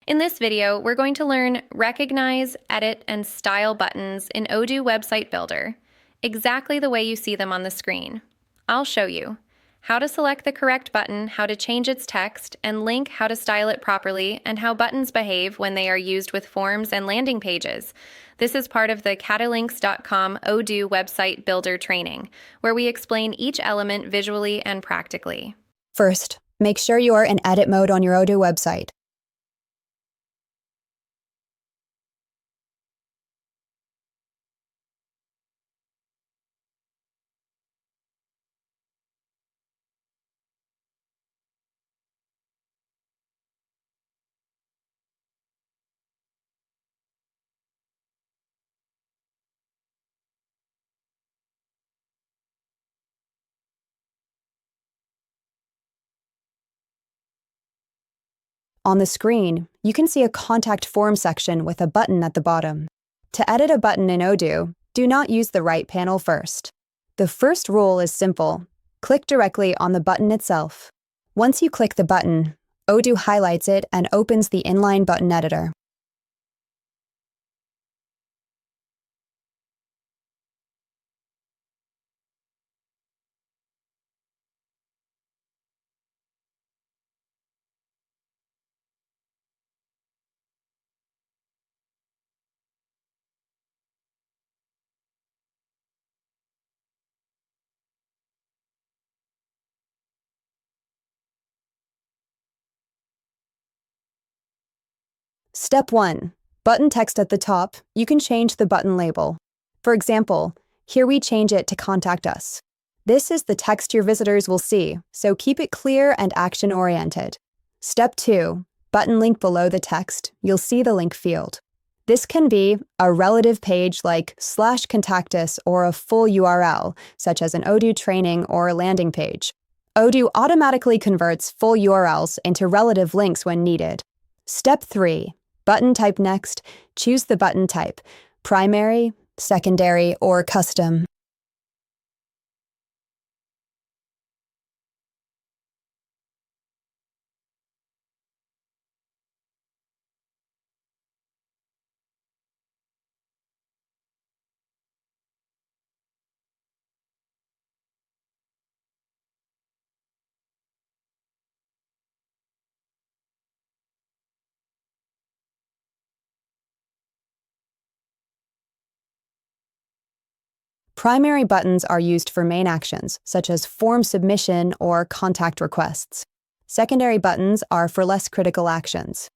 In this video, we're going to learn recognize, edit, and style buttons in Odoo Website Builder, exactly the way you see them on the screen. I'll show you how to select the correct button, how to change its text, and link how to style it properly, and how buttons behave when they are used with forms and landing pages. This is part of the katylinks.com Odoo Website Builder training, where we explain each element visually and practically. First, make sure you are in edit mode on your Odoo website. On the screen, you can see a contact form section with a button at the bottom. To edit a button in Odoo, do not use the right panel first. The first rule is simple. Click directly on the button itself. Once you click the button, Odoo highlights it and opens the inline button editor. Step 1. Button text at the top, you can change the button label. For example, here we change it to Contact Us. This is the text your visitors will see, so keep it clear and action-oriented. Step 2. Button link below the text, you'll see the link field. This can be a relative page like /contactus or a full URL, such as an Odoo training or landing page. Odoo automatically converts full URLs into relative links when needed. Step 3. Button type next, choose the button type, primary, secondary, or custom. Primary buttons are used for main actions, such as form submission or contact requests. Secondary buttons are for less critical actions.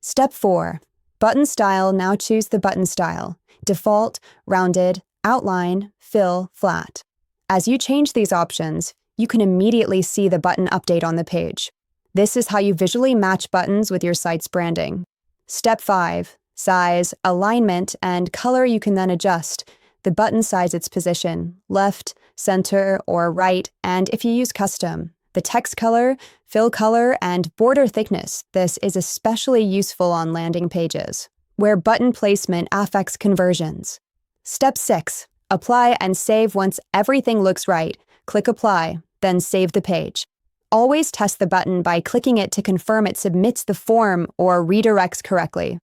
Step 4. Button style, now choose the button style. Default, rounded, outline, fill, flat. As you change these options, you can immediately see the button update on the page. This is how you visually match buttons with your site's branding. Step 5. Size, alignment, and color you can then adjust. The button size its position, left, center, or right, and if you use custom, the text color, fill color, and border thickness. This is especially useful on landing pages, where button placement affects conversions. Step 6. Apply and save once everything looks right. Click Apply, then save the page. Always test the button by clicking it to confirm it submits the form or redirects correctly.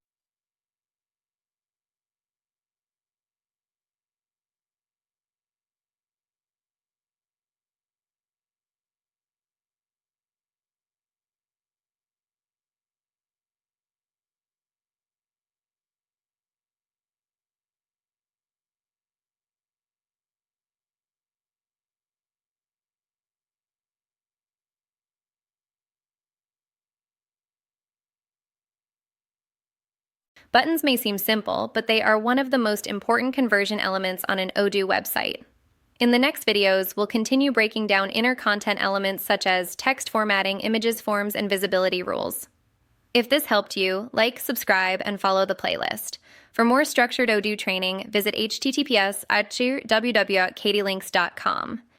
Buttons may seem simple, but they are one of the most important conversion elements on an Odoo website. In the next videos, we'll continue breaking down inner content elements such as text formatting, images, forms, and visibility rules. If this helped you, like, subscribe, and follow the playlist. For more structured Odoo training, visit https://www.katylinks.com.